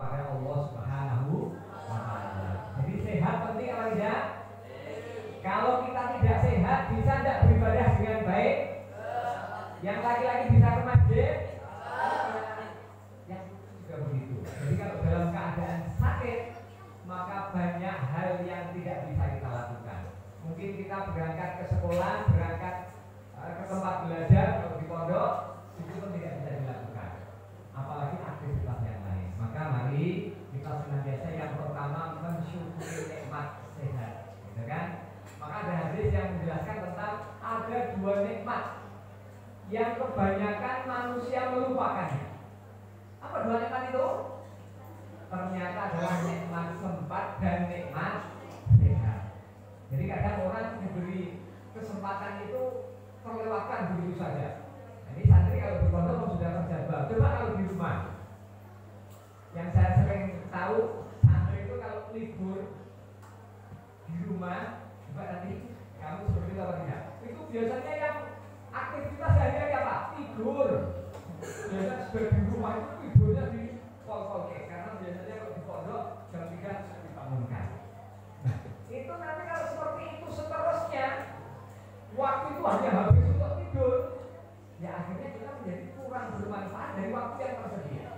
kepada Allah Subhanahu wa Ta'ala. Jadi sehat penting apa tidak? Kalau kita tidak sehat, bisa tidak beribadah dengan baik? Yang laki-laki bisa ke masjid? Yang juga begitu. Jadi kalau dalam keadaan sakit, maka banyak hal yang tidak bisa kita lakukan. Mungkin kita berangkat ke sekolah, berangkat ke tempat belajar, kalau di pondok, itu pun tidak bisa dilakukan. Apalagi aktivitas yang lain. Maka mari kita senantiasa yang pertama mensyukuri nikmat sehat, gitu kan? Maka ada hadis yang menjelaskan tentang ada dua nikmat yang kebanyakan manusia melupakannya. Apa dua nikmat itu? Ternyata adalah nikmat sempat dan nikmat sehat. Jadi kadang orang diberi kesempatan itu terlewatkan begitu saja. Ini santri kalau di pondok sudah terjebak. Coba kalau di rumah, yang saya sering tahu santri itu kalau libur di rumah, coba nanti kamu seperti itu apa tidak? Itu biasanya yang aktivitas sehari-hari apa? Tidur. Biasanya sudah di rumah itu tidurnya di pol-pol karena biasanya kalau di pondok jam 3 sudah dibangunkan. Nah, itu nanti kalau seperti itu seterusnya, waktu itu hanya habis untuk tidur, ya akhirnya kita menjadi kurang bermanfaat dari waktu yang tersedia.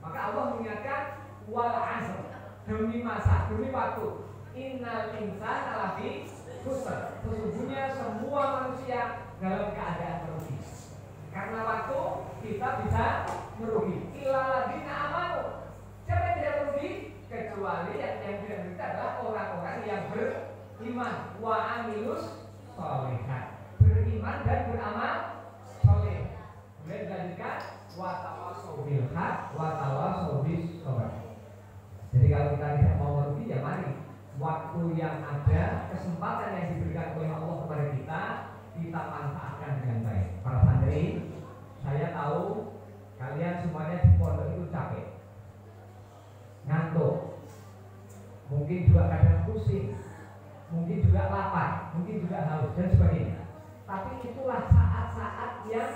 Maka Allah mengingatkan wal asr, demi masa, demi waktu. Innal insana lafi khusr. Sesungguhnya semua manusia dalam keadaan merugi. Karena waktu kita bisa merugi. Illa ladzina amanu. Siapa yang tidak merugi? Kecuali yang tidak merugi adalah orang-orang yang beriman wa amilus sholihat. Beriman dan beramal soleh. Kemudian dilanjutkan wa tawassaw bil haq wa tawassaw bis sabr. Jadi kalau kita tidak mau merugi, ya mari waktu yang ada, kesempatan yang diberikan oleh Allah kepada kita manfaatkan dengan baik. Para santri, saya tahu kalian semuanya di pondok itu capek, ngantuk, mungkin juga kadang pusing, mungkin juga lapar, mungkin juga haus dan sebagainya. Tapi itulah saat-saat yang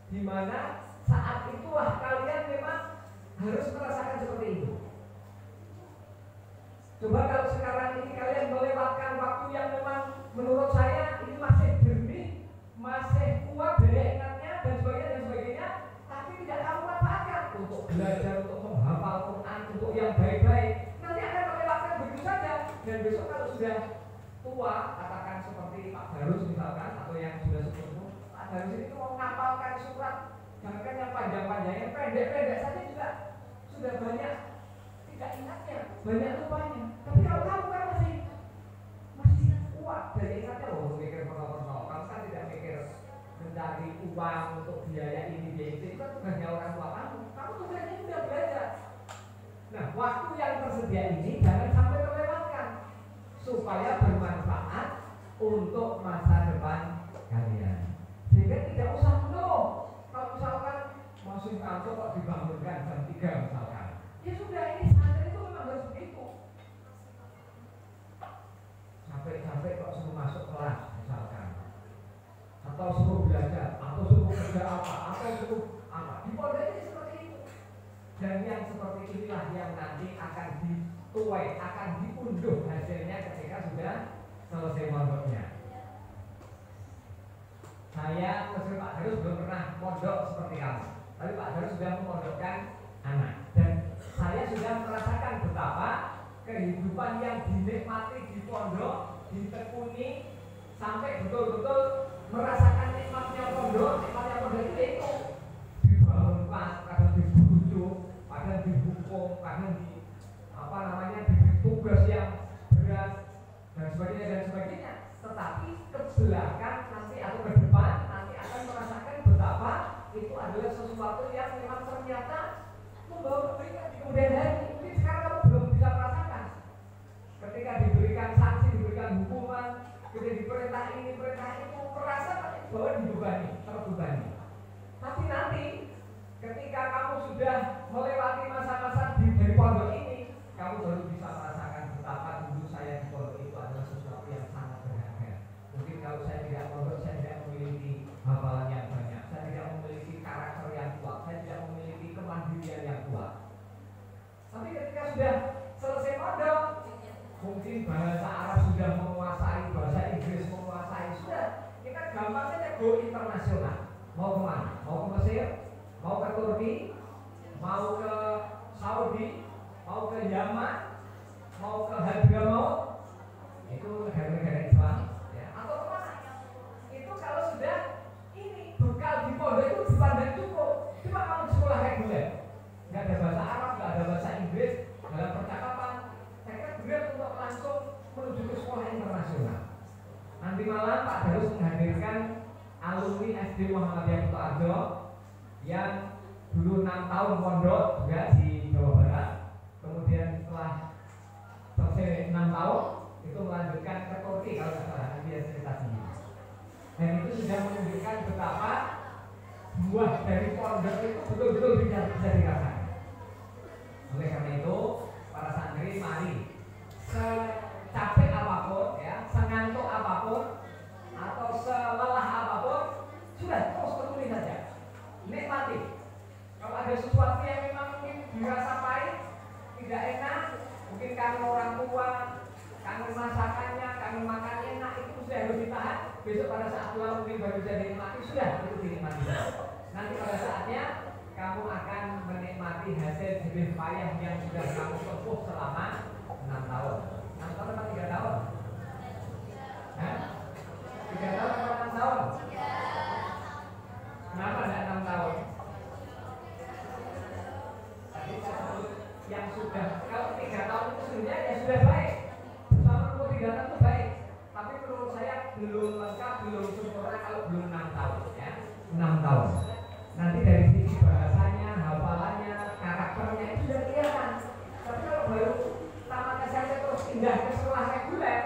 dimana saat itulah kalian memang harus merasakan seperti itu. Coba kalau sekarang ini kalian melewatkan waktu yang memang menurut saya ini masih jernih, masih kuat daya ingatnya dan sebagainya, tapi tidak kamu manfaatkan untuk belajar, untuk menghafal Quran, untuk yang baik-baik, nanti akan melewatkan begitu saja. Dan besok kalau sudah tua, katakan seperti Pak Darus misalkan, atau yang sudah sepuh, Pak Darus itu mau menghafalkan surat, jangan yang panjang-panjang, yang pendek-pendek saja juga sudah banyak tidak ingatnya, banyak lupanya. Tapi kalau kamu kan masih kuat dari ingatnya, loh mikir penolong-penolong. Kamu kan tidak mikir mencari uang untuk biaya ini, biaya itu kan tugasnya orang tua kamu. Kamu tugasnya sudah belajar. Nah, waktu yang tersedia ini jangan sampai terlewatkan, supaya bermanfaat untuk masa depan kalian. Sehingga tidak usah mengeluh. Kalau misalkan masih kantor kok dibangunkan jam 3 misalkan, ya sudah, ini santri itu memang harus begitu. Capek-capek kok suruh masuk kelas misalkan, atau suruh belajar, atau suruh kerja apa, atau suruh apa. Di pondok ini seperti itu. Dan yang seperti inilah yang nanti akan dituai, akan diunduh hasilnya ketika sudah selesai pondoknya. Saya meski Pak Darus belum pernah pondok seperti kamu, tapi Pak Darus sudah memondokkan anak, dan saya sudah merasakan betapa kehidupan yang dinikmati di pondok, ditekuni sampai betul-betul merasakan nikmatnya pondok itu dibangun kelas, kadang dibujuk, kadang dihukum, kadang diberi tugas yang berat dan sebagainya. Tetapi ke belakang nanti atau ke depan nanti akan merasakan betapa itu adalah sesuatu yang memang ternyata membawa kebaikan di kemudian hari. Mungkin sekarang kamu belum bisa merasakan. Ketika diberikan sanksi, diberikan hukuman, ketika diperintah ini, perintah itu, merasa bahwa terbebani. Tapi nanti ketika kamu sudah melewati masa-masa dari pondok ini, kamu baru bisa merasakan betapa dulu saya di pondok itu adalah sesuatu yang sangat berharga. Mungkin kalau saya tidak pondok, saya tidak memiliki hafalan yang banyak, saya tidak memiliki karakter yang kuat, saya tidak memiliki kemandirian yang kuat. sudah selesai pondok, mungkin bahasa Arab sudah menguasai, bahasa Inggris menguasai, sudah kita gampang saja go internasional. Mau kemana? Mau ke Mesir, mau ke Turki, mau ke Saudi, mau ke Yaman, mau ke Hadramaut, itu negara-negara Islam, ya. Atau kemana? Itu kalau sudah ini bekal di pondok itu dipandang cukup. Cuma kalau di sekolah reguler, nggak ada bahasa Arab, nggak ada bahasa Inggris dalam percakapan, saya kira berat untuk langsung menuju ke sekolah internasional. Nanti malam Pak Darus menghadirkan alumni SD Muhammadiyah Kuto Arjo yang dulu 6 tahun pondok juga di Jawa Barat, kemudian setelah selesai 6 tahun itu melanjutkan ke Turki kalau tidak salah, nanti dia cerita sendiri. Dan itu sudah menunjukkan betapa buah dari pondok itu betul-betul bisa dirasakan. Oleh karena itu, para santri mari secapek apapun, ya, sengantuk apapun, atau selelah apapun, sudah terus tekuni saja, nikmati. Kalau ada sesuatu yang memang mungkin dirasa pahit, tidak enak, mungkin kangen orang tua, kangen masakannya, kangen makan enak, itu sudah harus ditahan. Besok pada saat pulang mungkin baru bisa dinikmati, sudah itu dinikmati. Nanti pada saatnya kamu akan menikmati hasil jerih payah yang sudah kamu tempuh selama 6 tahun. 6 tahun atau 3 tahun? 3 tahun atau 6 tahun? Kenapa tidak 6 tahun? Tadi saya sebut yang sudah, kalau 3 tahun itu sebenarnya ya sudah baik. Bersama 3 tahun itu baik. Tapi menurut saya belum lengkap, belum sempurna kalau belum 6 tahun, ya. 6 tahun. Nanti dari sisi bahasanya, hafalannya, karakternya itu sudah kelihatan. Tapi kalau baru tamat SMP terus pindah ke sekolah reguler,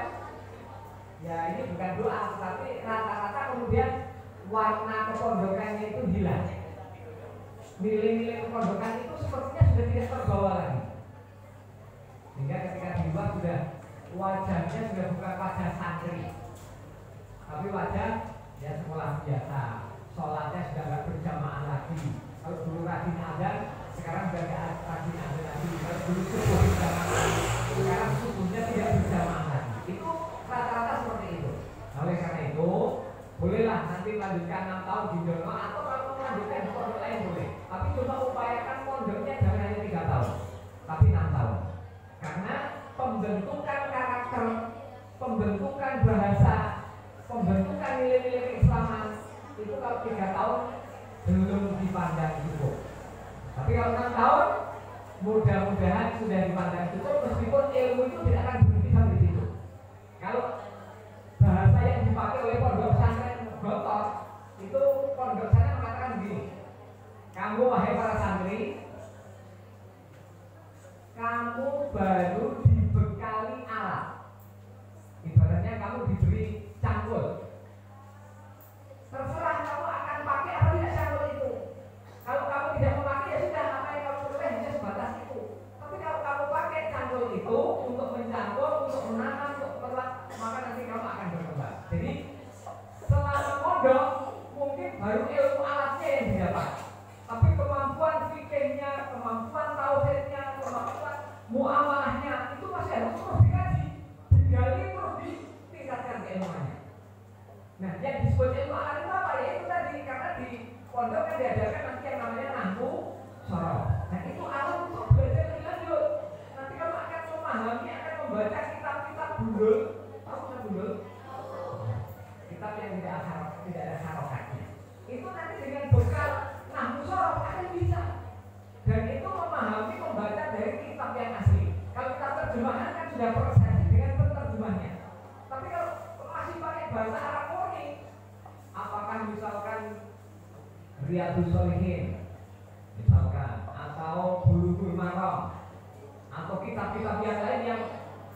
ya ini bukan doa, tapi rata-rata kemudian warna kepondokannya itu hilang. Nilai-nilai kepondokan itu sepertinya sudah tidak terbawa lagi. Sehingga ketika di luar sudah wajahnya sudah bukan wajah santri, tapi wajah ya sekolah biasa. Sholatnya sudah nggak berjamaah lagi. Kalau dulu rajin azan, sekarang sudah nggak rajin azan lagi. Kalau dulu subuh berjamaah, sekarang subuhnya tidak berjamaah lagi. Itu rata-rata seperti itu. Oleh karena itu, bolehlah nanti melanjutkan 6 tahun di Jono, atau kalau melanjutkan di pondok lain boleh. Tapi coba upayakan pondoknya jangan hanya 3 tahun, tapi 6 tahun. Karena pembentukan karakter, pembentukan bahasa, pembentukan nilai-nilai keislaman itu kalau 3 tahun belum dipandang cukup. Tapi kalau 6 tahun mudah-mudahan sudah dipandang cukup, meskipun ilmu itu tidak akan berhenti sampai situ. Kalau bahasa yang dipakai oleh pondok pesantren Gontor, itu pondok sana mengatakan begini, kamu wahai para santri, kamu baru dibekali alat, ibaratnya kamu diberi cangkul, terserah kamu akan pakai atau tidak cangkul itu. Kalau kamu tidak memakai ya sudah, apa yang kamu peroleh hanya sebatas itu. Tapi kalau kamu pakai cangkul itu untuk mencangkul, untuk menanam, untuk perlat, maka nanti kamu akan berkembang. Jadi selama pondok mungkin baru ilmu alatnya yang didapat, tapi kemampuan fikihnya, kemampuan tauhidnya, kemampuan muamalahnya itu masih harus terus dikaji, digali, terus ditingkatkan keilmuannya. Nah, yang disebut ilmu alat itu apa ya? Itu tadi, karena di pondok kan diajarkan nanti yang namanya nahwu sorof. Nah, itu alat untuk belajar lebih lanjut. Nanti kamu akan memahami, akan membaca kitab-kitab bundul. Tahu kan bundul? Kitab yang tidak ada harokatnya. Itu nanti dengan bekal nahwu sorof akan bisa. Dan itu memahami, membaca dari kitab yang asli. Kalau kitab terjemahan kan sudah prosesi dengan penerjemahnya. Tapi kalau masih pakai bahasa Arab murni, apakah misalkan Riyadhus Shalihin misalkan, atau Bulughul Maram, atau kitab-kitab yang lain yang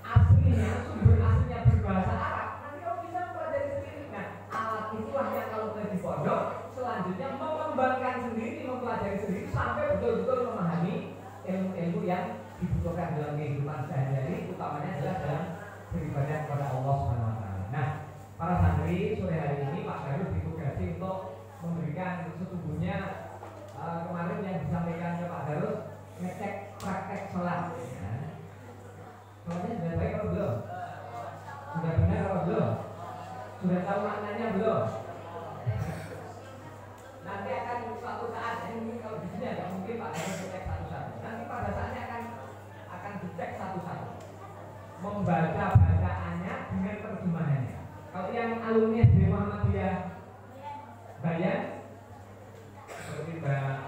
aslinya, sumber aslinya berbahasa Arab, nanti kamu bisa mempelajari sendiri. Nah, alat itulah yang kalau di pondok selanjutnya mengembangkan sendiri, mempelajari sendiri sampai betul-betul memahami ilmu-ilmu yang dibutuhkan dalam kehidupan sehari-hari, utamanya adalah dalam beribadah kepada Allah Subhanahu wa taala. Nah, para santri, sore hari ini Pak Darus ditugasi untuk memberikan sesungguhnya kemarin yang disampaikan ke Pak Darus ngecek praktek sholat, ya. sudah tahu maknanya belum? Nanti akan suatu saat, ini kalau di sini agak mungkin Pak harus dicek satu-satu. Nanti pada saatnya akan dicek satu-satu. Membaca bacaannya dengan terjemahannya. Kalau yang alumni SD Muhammadiyah Bayan seperti Mbak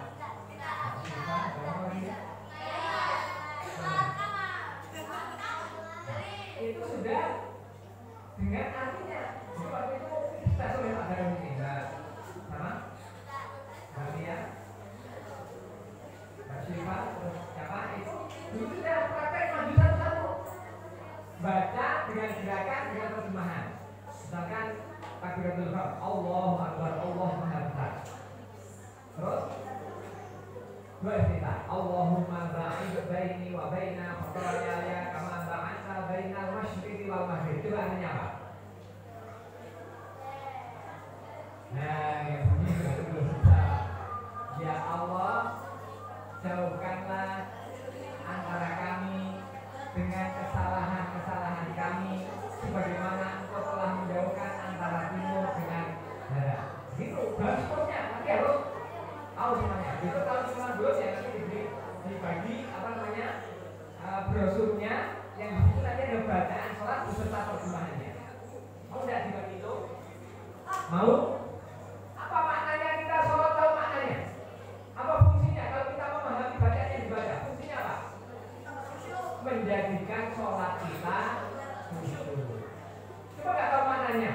itu sudah dengan artinya. Jadi waktu itu kita sudah ada ini Mbak sama Mbak Mia, Mbak Syifa, terus siapa itu dulu sudah praktek maju satu-satu. Baca dengan gerakan dengan terjemahan. Misalkan takbiratul ihram, Allahu Akbar, Allahu Maha Besar. Terus dua istilah, Allahumma ba'id baini wa baina khataayaaya kama ba'adta bainal masyriqi wal maghrib. Itu artinya apa? Nah, yang ini belum bisa. Ya Allah, jauhkanlah antara kami dengan kesalahan-kesalahan kami sebagaimana Engkau telah menjauhkan antara timur dengan barat. Gitu, balasnya nanti harus tahu semuanya. Gitu kalau cuma dulu ya nanti dibagi apa namanya brosurnya yang di situ nanti ada bacaan sholat beserta terjemahannya. Mau tidak dibagi itu? Mau? Apa maknanya kita sholat tahu maknanya? Apa fungsinya kalau kita memahami bacaan yang dibaca? Fungsinya apa? Menjadikan sholat kita khusyuk. Coba nggak tahu maknanya.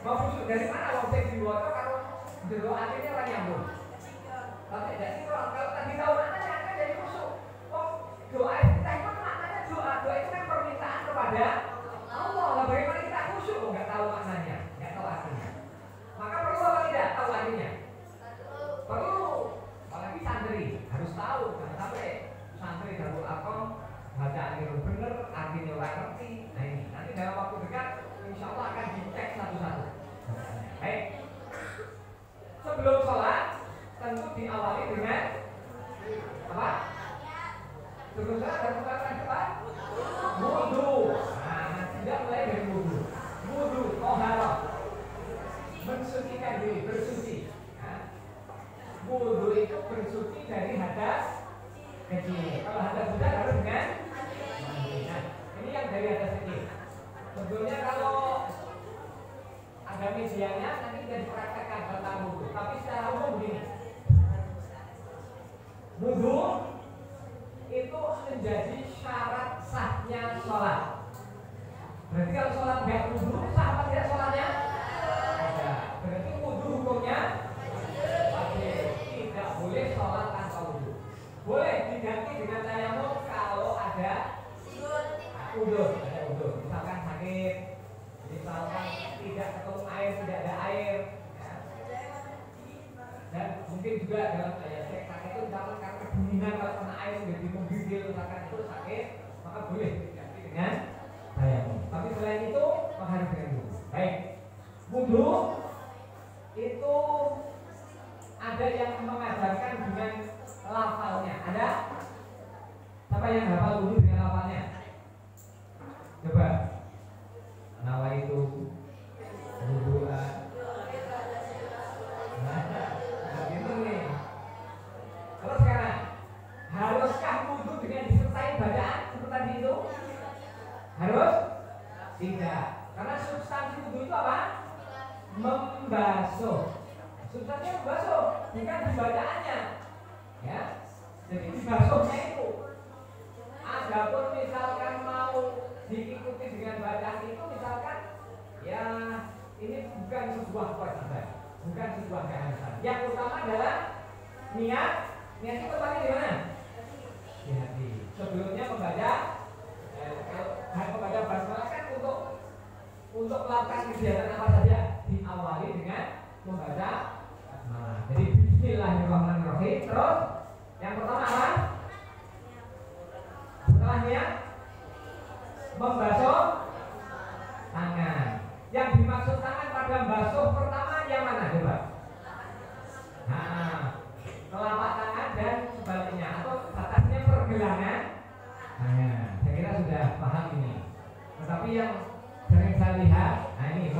Mau khusyuk dari mana? Wong sing diwaca kalau jero artinya orang nyambung. Kalau tidak sinkron, kalau tadi tahu maknanya kan jadi khusyuk. Oh, doa kita itu maknanya doa itu kan permintaan kepada Allah. Lah bagaimana kita khusyuk? Oh, nggak tahu maknanya, nggak tahu artinya. Maka perlu apa tidak tahu artinya? Perlu. Apalagi santri harus tahu. Jangan sampai santri Darul Arqam bacaan itu benar, artinya orang ngerti. Nah ini nanti dalam waktu dekat insya Allah akan dicek satu-satu. Baik. Sebelum sholat tentu diawali dengan apa? Sebelum sholat harus melakukan apa? Wudu. Nah, tidak mulai dari wudu. Wudu, toharoh, mensucikan diri, bersuci. Nah, wudu itu bersuci dari hadas kecil. Kalau hadas besar harus dengan mandi. Nah, ini yang dari hadas kecil. Sebetulnya kalau ada medianya nanti bisa dipraktekkan tentang wudu. Tapi secara umum begini. Wudu itu menjadi syarat sahnya sholat. Berarti kalau sholat nggak wudu, sah apa tidak sholatnya? Ada. Berarti wudu hukumnya wajib. Tidak boleh sholat tanpa wudu. Boleh diganti dengan tayamum kalau ada udur. Ada udur. Misalkan sakit, misalkan tidak ketemu air, tidak ada air. Ya. Dan mungkin juga dalam sakit itu misalkan karena kedinginan kalau kena air menjadi menggigil, misalkan itu sakit, maka boleh diganti dengan tayamum. Tapi selain itu harus dengan wudu. Baik, wudu itu ada yang mengajarkan dengan lafalnya. Ada? Siapa yang hafal wudu dengan lafalnya? Coba. Nawaitu wudu'a. Begitu nih. Terus sekarang, haruskah wudu dengan disertai bacaan seperti itu? Harus? Tidak. Karena substansi wudu itu apa? Membasuh. Substansinya membasuh, bukan dibacaannya. Ya. Jadi dibasuhnya itu. Adapun misalkan mau diikuti dengan bacaan itu, misalkan ya ini bukan sebuah kewajiban, bukan sebuah keharusan. Yang utama adalah niat. Niat itu letaknya di mana? Di hati. Sebelumnya membaca, membaca basmalah kan untuk melakukan kegiatan apa saja diawali dengan membaca basmalah. Jadi Bismillahirrahmanirrahim. Terus yang pertama apa? Setelah niat membasuh tangan. Yang dimaksud tangan pada basuh pertama yang mana coba? Nah, telapak tangan dan sebaliknya atau atasnya pergelangan tangan. Saya kira sudah paham ini. Tetapi yang sering saya lihat, nah ini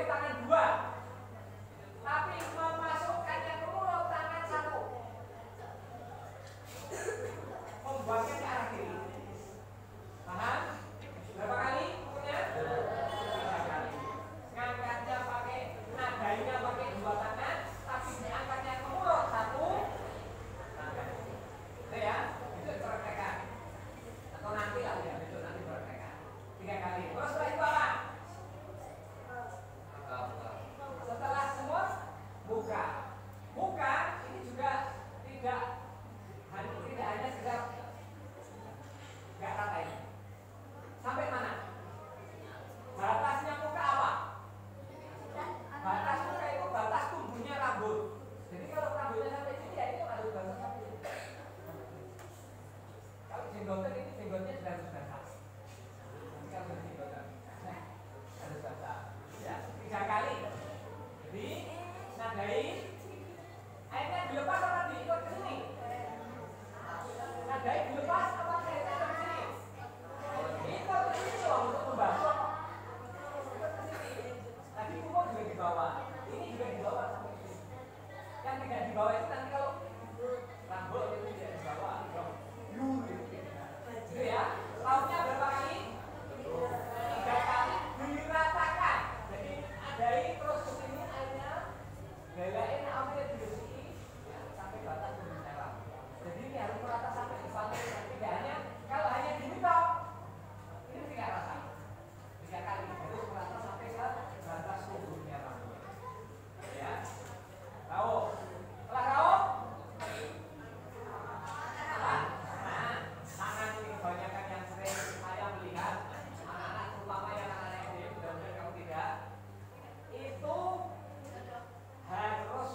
boleh tangan dua, tapi memasukkannya ke mulut tangan satu, membuangnya ke arah kiri. Paham? Berapa kali punya? 3 kali. Ngangkatnya pakai, nadainya pakai 2 tangan, tapi diangkatnya ke mulut satu tangan. Itu ya, itu praktekan. Atau nanti lah ya, besok nanti praktekan 3 kali. Terus setelah itu apa? Setelah semua buka. Buka ini juga tidak hanya sekedar gak rata ini. Sampai mana? Batasnya muka apa? Batas muka itu batas tumbuhnya rambut. Jadi kalau rambutnya sampai sini ya itu harus batas sampai sini. Kalau jenggotan ini jenggotnya sudah harus basah. Kalau jenggotan harus basah. Ya, 3 kali. Jadi nadai airnya dilepas apa diikut ke sini? Nadai dilepas apa airnya ke sini? Ikut ke sini loh untuk membasuh. Ikut ke sini. Tadi kumur juga di bawah. Ini juga di bawah sampai sini. Yang tidak di bawah itu nanti kalau rambut itu tidak di bawah. Gitu ya. Lautnya berapa kali? 3 kali diratakan. Jadi nadai terus ke sini airnya galain ambil dibersih ya, sampai batas pembicaraan. Jadi ini harus merata sampai di pantai. Tidak hanya kalau hanya gini toh, ini tidak rata. 3 kali harus merata sampai ke batas tubuhnya rambut. Ya, tahu? Telah tahu? Apa? Nah, tangan ini kebanyakan yang sering saya melihat anak-anak, terutama yang anak-anak SD, mudah-mudahan kamu tidak, itu harus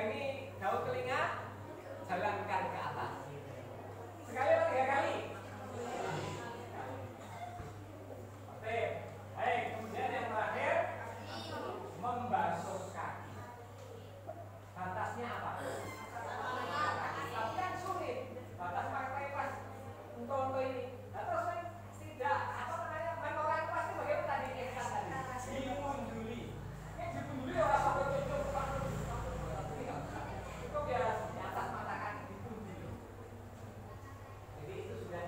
pegangi daun telinga, jalankan ke atas. Sekali atau 3 kali? Oke, baik. Kemudian yang terakhir, membasuh kaki. Batasnya apa? Tapi kan sulit. Batas pakai pas untuk ini. Nah, terus tidak apa namanya main orang pasti bagaimana tadi ikhlas tadi? Dimunduli. Ini dimunduli orang pakai cucuk itu biar di atas mata kaki dipunduli. Jadi itu sudah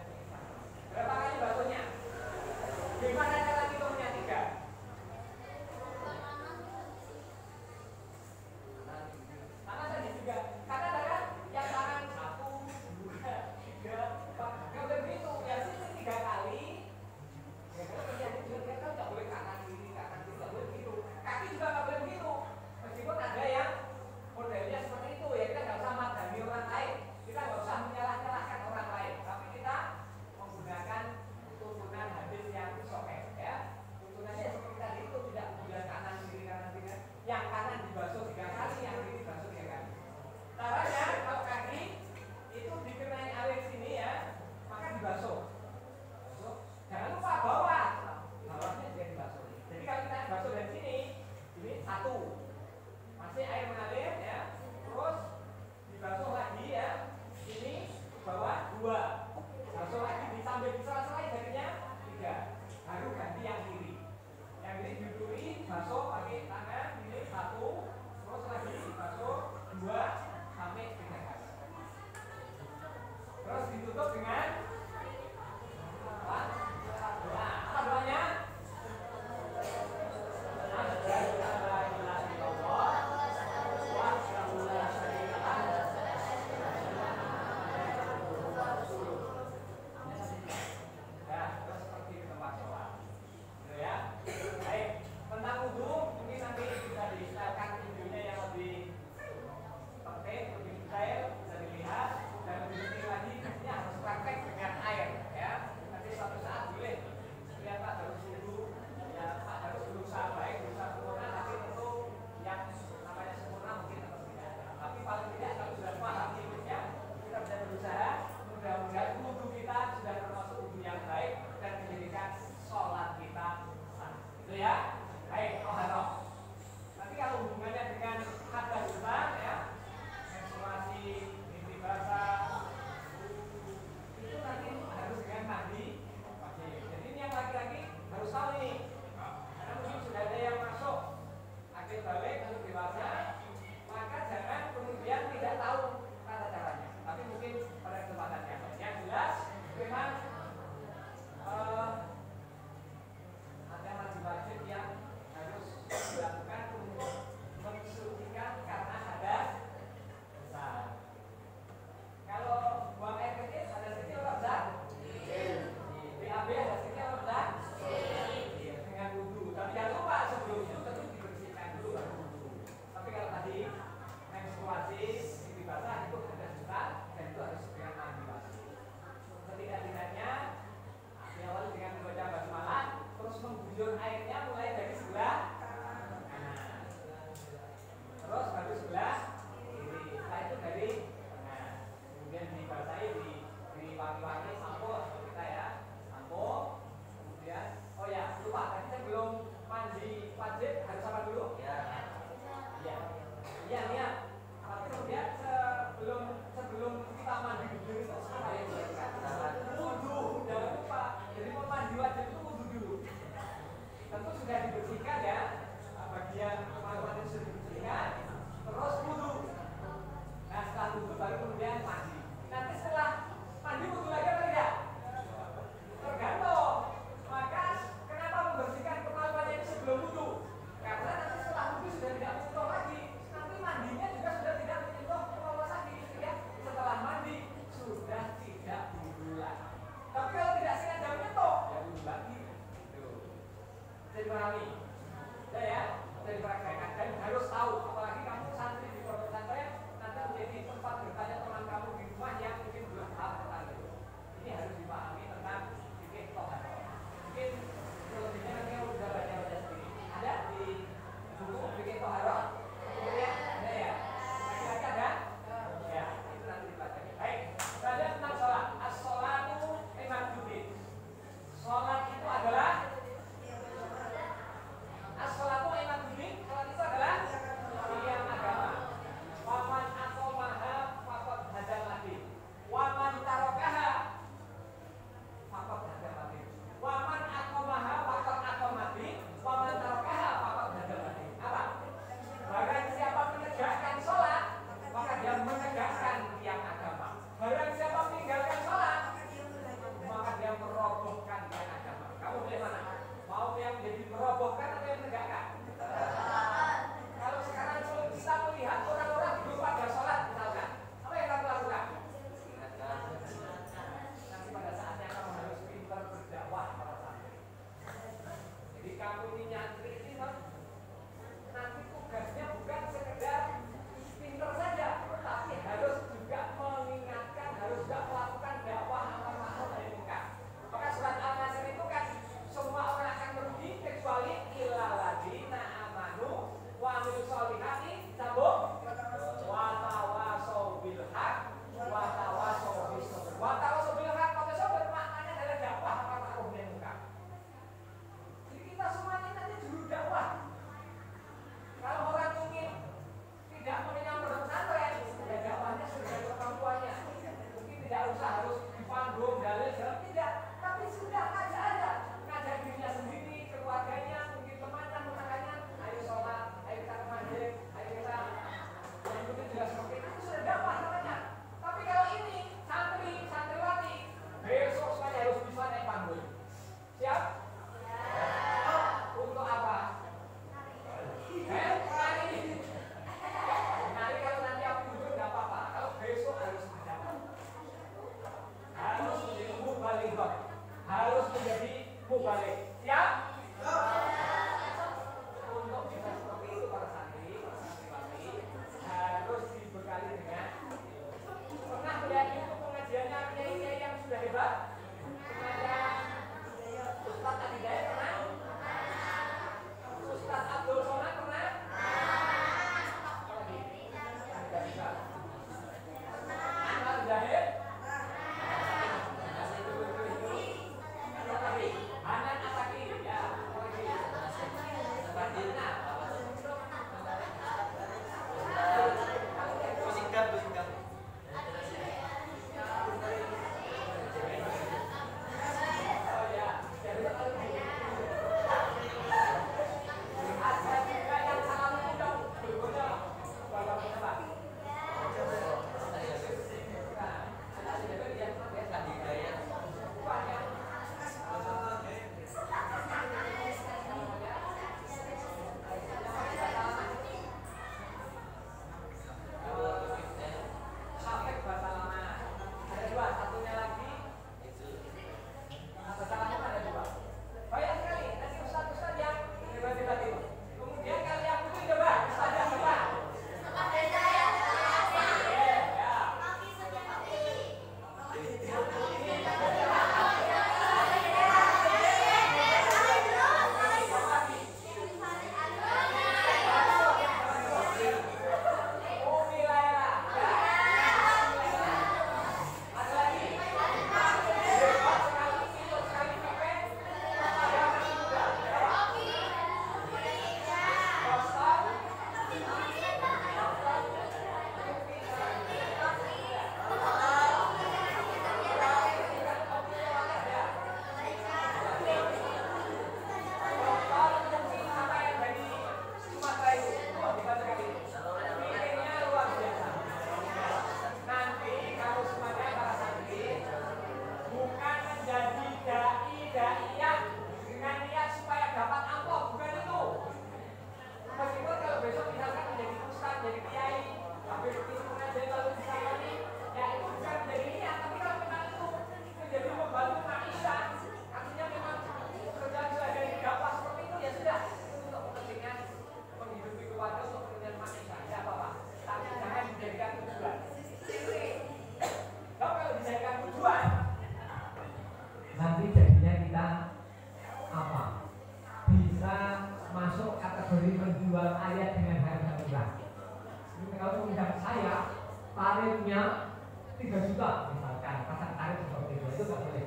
tarifnya 3 juta misalkan, pasang tarif seperti itu nggak boleh.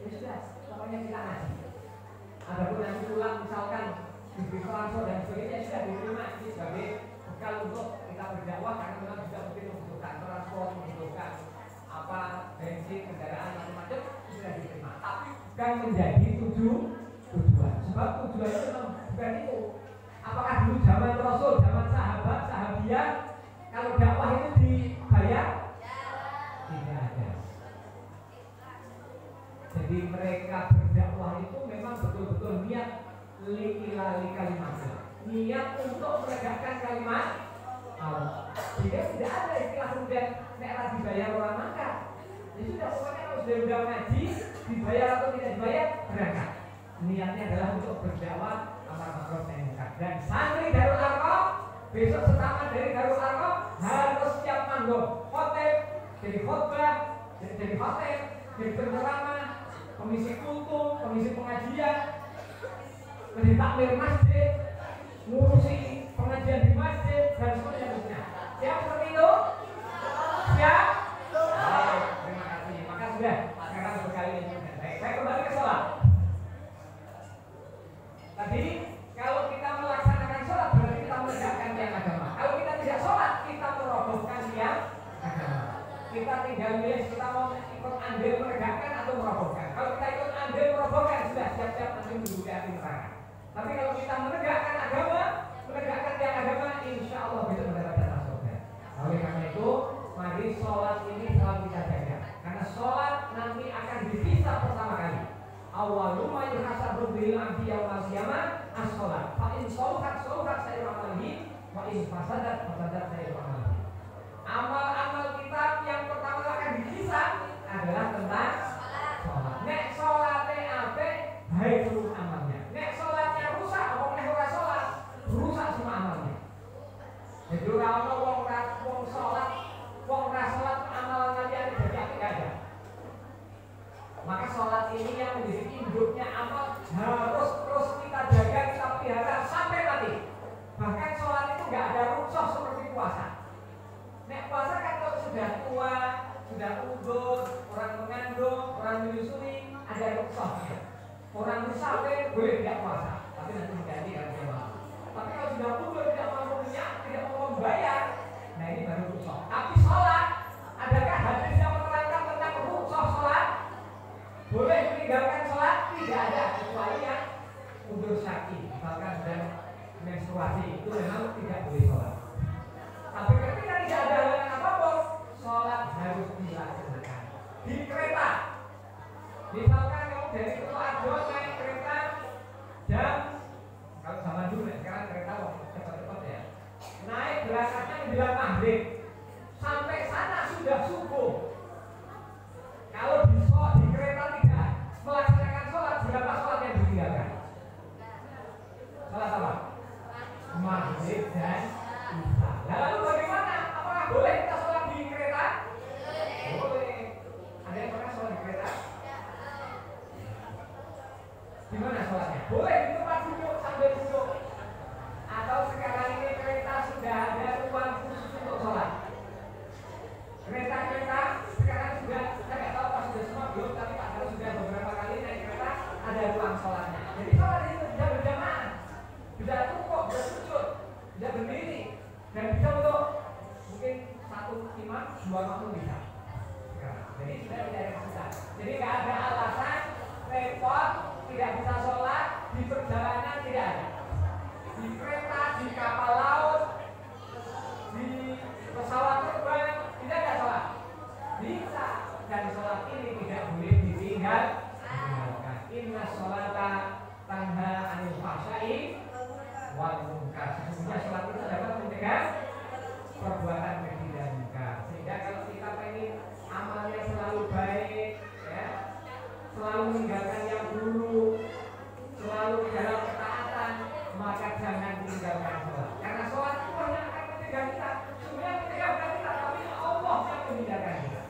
Ya sudah, pokoknya kita ngaji. Adapun nanti pulang misalkan diberi transfer dan sebagainya sudah diterima ini sebagai bekal untuk kita berdakwah, karena memang juga mungkin membutuhkan transport, membutuhkan apa bensin, kendaraan macam-macam sudah diterima. Tapi bukan menjadi tujuan. Sebab tujuannya memang bukan itu. Apakah dulu zaman Rasul, zaman sahabat, sahabiah, kalau dakwah itu dibayar? Tidak ada. Jadi mereka berdakwah itu memang betul-betul niat li'ilali kalimatnya, niat untuk menegakkan kalimat Allah. Jadi tidak ada istilah kemudian nek dibayar orang makan. Ya sudah, pokoknya kalau sudah ngaji, dibayar atau tidak dibayar, berangkat. Niatnya adalah untuk berdakwah amar ma'ruf nahi munkar. Dan santri Darul Arqam besok setaman dari Darul Arqam harus siap manggung khotib, jadi khotbah, jadi khotib, jadi penceramah, komisi kultum, komisi pengajian, menjadi takmir masjid, ngurusi pengajian di masjid dan seterusnya. Siap seperti itu? Siap? Baik, terima kasih. Maka sudah sekarang berkali ini. Baik, saya kembali ke sholat. Tadi kalau kita melaksanakan sholat berarti kita menegakkan tiang agama. Kalau kita tidak sholat, kita merobohkan tiang agama. Kita tinggal milih kita mau ikut andil menegakkan atau merobohkan. Kalau kita ikut andil merobohkan, sudah siap-siap nanti menduduki api neraka. Tapi kalau kita menegakkan agama, menegakkan tiang agama, insya Allah bisa mendapatkan surga. Oleh karena itu, mari sholat ini selalu kita jaga. Karena sholat nanti akan dipisah pertama kali. Awwalu ma yuhasabu bil abdi yaumal qiyamah as-sholat. Fa in sholuhat sa'iru amalihi wa in fasadat sa'iru amalihi. Amal-amal kita yang pertama akan dipisah adalah tentang sholat. Nek sholatnya apik, baik seluruh amalnya. Nek sholatnya rusak, pokoknya ora sholat, rusak semua amalnya. Jadi orang wong sholat, wong ora sholat amal kalian jadi apik ada. Maka sholat ini yang menjadi induknya amal harus terus kita jaga, kita pelihara sampai mati. Bahkan sholat itu nggak ada rukhsah seperti puasa. Nek puasa kan kalau sudah tua, sudah umur, orang mengandung, orang menyusui, ada rukhsahnya. Orang musafir boleh tidak puasa, tapi nanti diganti kalau dia mau. Tapi kalau sudah umur tidak mampu punya, tidak mau membayar, nah ini baru rukhsah. Tapi sholat, adakah hadis yang menerangkan tentang rukhsah sholat? Boleh meninggalkan sholat? Tidak ada, kecuali yang udur syaki, misalkan sedang menstruasi, itu memang tidak boleh sholat. Tapi ketika tidak ada halangan apapun, sholat harus dilaksanakan. Di kereta, misalkan kamu dari Kutoarjo naik kereta jam, kalau zaman dulu ya, sekarang kereta cepat-cepat ya, naik berangkatnya menjelang maghrib, sampai sana sudah subuh. Kalau di kereta tidak melaksanakan sholat, berapa sholat yang ditinggalkan? Sholat apa? Maghrib dan isya. Lalu bagaimana? Apakah boleh kita sholat di kereta? Boleh. Ada yang pernah sholat di kereta? Di mana sholatnya? Boleh di tempat duduk sambil duduk. Atau sekarang ini kereta sudah ada ruang khusus untuk sholat. Kereta-kereta sekarang sudah, saya nggak tahu pas sudah semua belum, tapi Pak Daru sudah beberapa kali naik kereta ada ruang sholatnya. Jadi sholat itu bisa berjamaah, bisa rukuk, bisa sujud, bisa berdiri, dan bisa untuk mungkin satu imam, dua makmum bisa. Jadi sudah tidak ada kesulitan. Jadi nggak ada alasan repot, tidak bisa sholat di perjalanan, tidak ada. Di kereta, di kapal laut, di pesawat terbang, tidak ada sholat. Bisa, dan sholat ini tidak boleh ditinggalkan. Inna sholata tanha anil fahsya'i wal munkar. Sesungguhnya sholat itu dapat mencegah perbuatan keji dan munkar. Sehingga kalau kita pengen amalnya selalu baik, ya, selalu meninggalkan yang buruk, selalu dalam ketaatan, maka jangan tinggalkan sholat. Karena sholat itu hanya akan mencegah kita. Sebenarnya mencegah kita, tapi Allah yang memindahkan kita.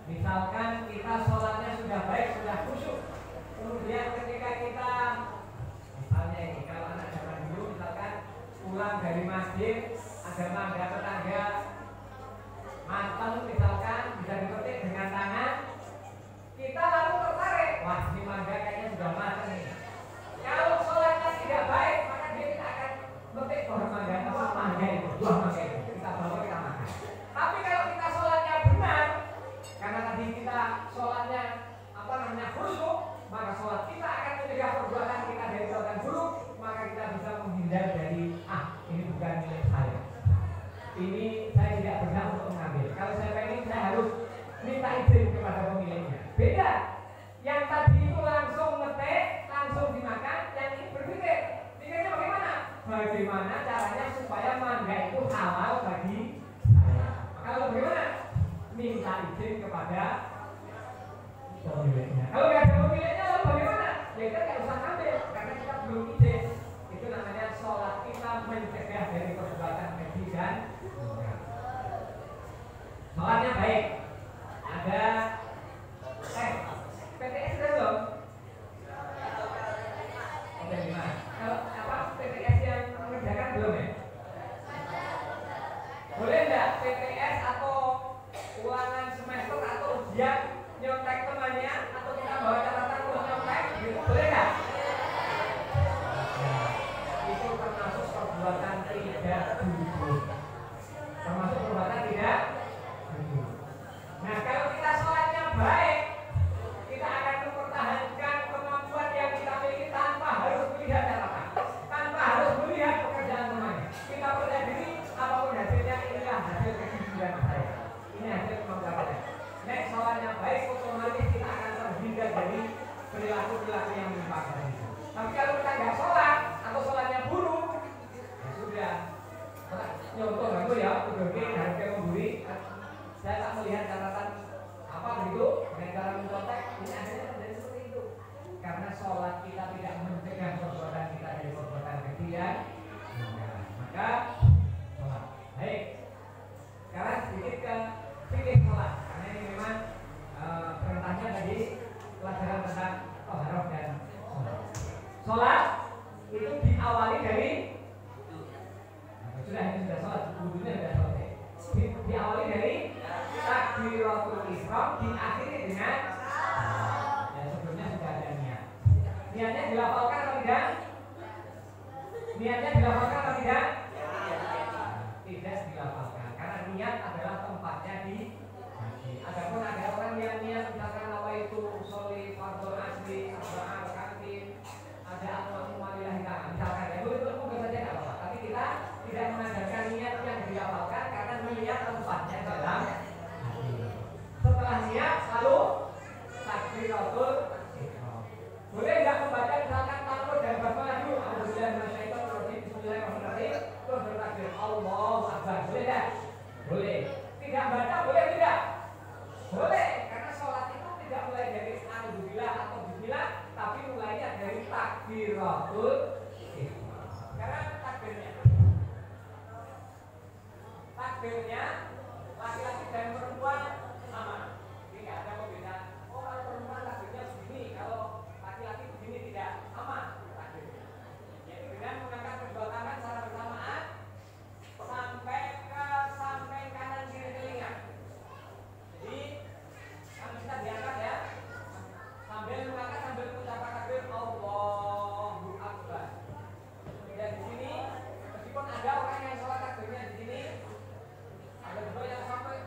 Misalkan kita sholatnya sudah baik, sudah khusyuk, kemudian ketika kita, misalnya ini, kalau anak ini saya tidak berhak untuk mengambil. Kalau saya pengen saya harus minta izin kepada pemiliknya. Beda. Yang tadi itu langsung ngetek, langsung dimakan. Yang ini berpikir, pikirnya bagaimana? Bagaimana caranya supaya mangga itu halal bagi saya. Kalau bagaimana? Minta izin kepada pemiliknya. Kalau nggak ada pemiliknya lalu bagaimana? Ya kita nggak usah ambil karena kita belum izin. Itu namanya sholat kita mencegah dari perbuatan keji dan sholatnya baik. Ada PTS sudah belum? Oke, gimana? Kalau apa PTS yang mengerjakan belum ya? Boleh enggak PTS atau ulangan semester atau ujian nyontek temannya atau kita bawa catatan untuk nyontek? Boleh enggak? Ya, itu termasuk perbuatan tidak jujur. Termasuk perbuatan tidak jujur. Nah, kalau kita sholatnya baik, kita akan mempertahankan kemampuan yang kita miliki tanpa harus melihat catatan, tanpa harus melihat pekerjaan temannya. Kita percaya diri, apapun hasilnya, inilah hasil kejujuran saya. Ini hasil kemampuan saya. Nek sholatnya baik, otomatis kita akan terhindar dari perilaku-perilaku yang menyimpang itu. Tapi kalau kita nggak sholat atau sholatnya buruk, ya sudah. Contoh aku ya, oke, harga membeli. Saya tak melihat catatan apa begitu, dengan cara mencontek, ini akhirnya terjadi seperti itu. Karena sholat kita tidak mencegah perbuatan kita dari perbuatan kejian, maka sholat baik. Sekarang sedikit ke fikih sholat, karena ini memang perintahnya tadi pelajaran tentang taharah dan sholat. Sholat itu diawali dari sudah sholat, wudhunya sudah selesai. Diawali dari takbiratul ihram, diakhiri dengan dan sebelumnya sudah ada niat. Niatnya dilafalkan atau tidak? Niatnya dilafalkan atau tidak? Tidak dilafalkan karena niat adalah tempatnya di hati. Adapun ada orang yang niat misalkan apa itu sholli fardhu asli, arba'ah rakaatin, ada al-mu'malillahi ta'ala. Misalkan itu mungkin saja tidak apa-apa. Tapi kita tidak mengajarkan niat yang dilafalkan karena niat tempatnya dalam hati. Setelah niat lalu takbiratul ihram. Boleh enggak membaca misalkan takbir dan basmalah dulu? Alhamdulillah minasyaitonir rajim. Bismillahirrahmanirrahim. Terus bertakbir Allahu akbar. Boleh enggak? Boleh. Tidak baca boleh tidak? Boleh, karena sholat itu tidak mulai dari alhamdulillah atau bismillah, tapi mulainya dari takbiratul ihram. Sekarang takbirnya laki-laki dan perempuan sama. Jadi nggak ada perbedaan. Oh, kalau perempuan takbirnya begini, kalau laki-laki begini tidak sama takbirnya. Yaitu dengan mengangkat kedua tangan secara bersamaan sampai ke samping kanan kiri telinga. Jadi kan bisa diangkat ya, sambil mengangkat sambil mengucapkan takbir Allahu Akbar. Dan di sini meskipun ada orang yang sholat takbirnya di sini, ada juga yang sampai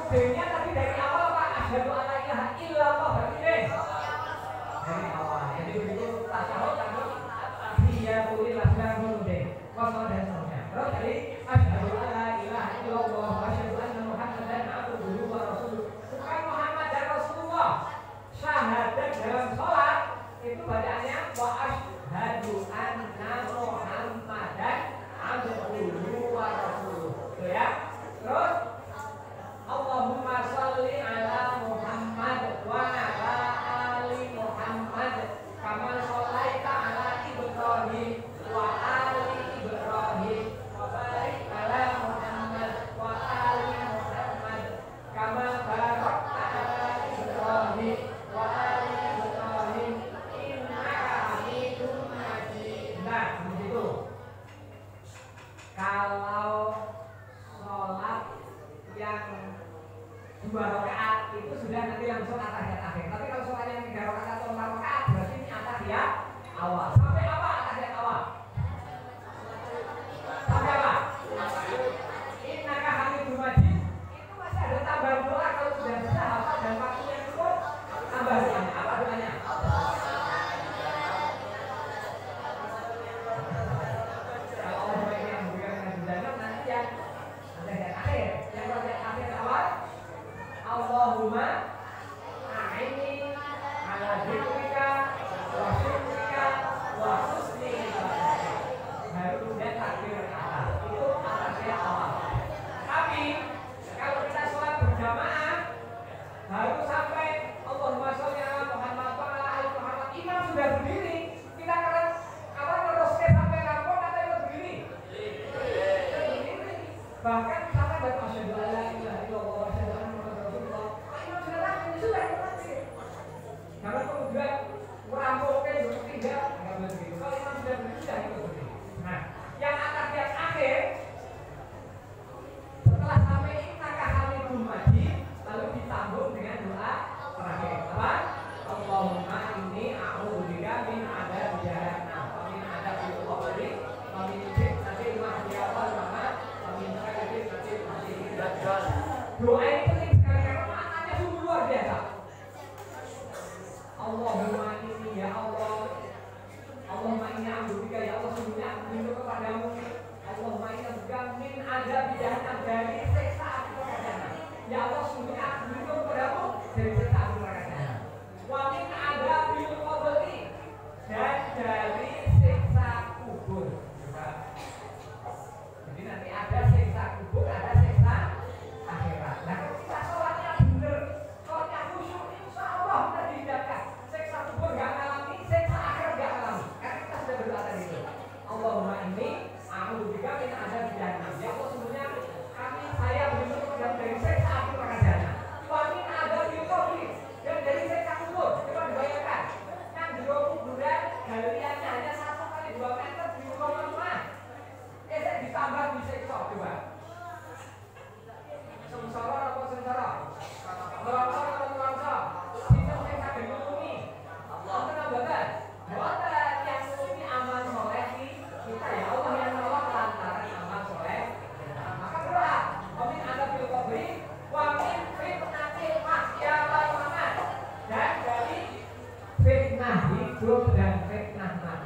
D-nya tadi dari awal Pak. Asyhadu alla ilaha illallah berarti D. Dari awal. Jadi begitu tasyahud kami iya boleh langsung dulu deh. Kosong dan seterusnya. Terus tadi asyhadu alla ilaha illallah wa asyhadu anna Muhammadan abduhu wa rasuluh. Bukan Muhammad dan Rasulullah. Syahadat dalam sholat itu bacaannya wa asyhadu anna Muhammadan abduhu wa rasuluh. Tuh ya. Terus Allahumma sholli ala Muhammad wa ala ali Muhammad kama sholaita ala Ibrahim wa ali Ibrahim wa barik ala Muhammad wa ali Muhammad kama barakta ala Ibrahim wa ali Ibrahim innaka Hamidum Majid. Nah, begitu. Kalau sholat yang 2 rakaat itu sudah nanti langsung atahiyat akhir. Tapi kalau sholat yang 3 rakaat atau 4 rakaat berarti ini atahiyat awal. Sampai apa atahiyat awal? Sampai apa? Innaka Hamidum Majid. Itu masih ada tambahan doa kalau sudah bisa hafal dan waktunya cukup. Tambah doanya. Apa doanya? Kalau Allah ini yang memberikan dengan nanti yang atahiyat akhir. Yang atahiyat akhir awal Allahumma a'inni ala dzikrika wa syukrika wa husni ibadatik. Baru kemudian takbir awal. Itu atahiyat awal. Tapi kalau kita sholat berjamaah baru sampai Allahumma sholli ala Muhammad wa ala ali Muhammad, imam sudah berdiri. Kita teruskan sampai rampung atau itu berdiri? Bahkan sampai baca asyhadu alla ilaha illallah wa asyhadu anna Muhammadar Rasulullah. Imam sudah takbir sudah takbir. Kalau kemudian merampungkan seperti enggak boleh begitu. Kalau imam sudah berdiri sudah itu berdiri. Nah, yang atahiyat akhir setelah sampai innaka Hamidum Majid lalu disambung dengan doa terakhir. Apa? Allahumma inni a'udzubika min adzabi jahannam wa min adzabil qabri wa min fitnatil mahya wal mamat wa min syarri fitnatil masiihid dajjal. Doa ini penting sekali karena maknanya sungguh luar biasa. Allahumma inni ya Allah. Allahumma inni a'udzubika ya Allah, sungguhnya aku berlindung kepadamu. Allahumma inni a'udzubika min adzabi jahannam, dari siksa api neraka jahanam. Ya Allah, sungguhnya aku berlindung kepadamu dari siksa api neraka jahanam. Wa min adzabil qabri, dan dari siksa kubur. Jadi nanti ada siksa kubur, ada siksa akhirat. Nah, kalau kita sholatnya benar, sholatnya khusyuk, insya Allah kita dihidupkan. Siksa kubur nggak ngalami, siksa akhirat nggak ngalami. Karena kita sudah berdoa tadi itu. Allahumma inni a'udzubika min adzabi jahannam. Ya Allah, sungguhnya saya berlindung kepadamu dari siksa api neraka jahanam. Wa min adzabil qabri, dan dari siksa kubur. Coba dibayangkan, yang di kuburan galiannya hanya 1 kali 2 meter di rumah. Ditambah disiksa coba. Sengsara apa sengsara? Neraka atau neraka? Kita siksa dilindungi. Allah menambahkan, buatan yang ini amal soleh kita ya Allah yang nolong lantaran amal soleh. Maka berdoa, amin adzabil qabri wa min fitnatil mahya wal mamat, dan dari fitnah hidup dan fitnah mati.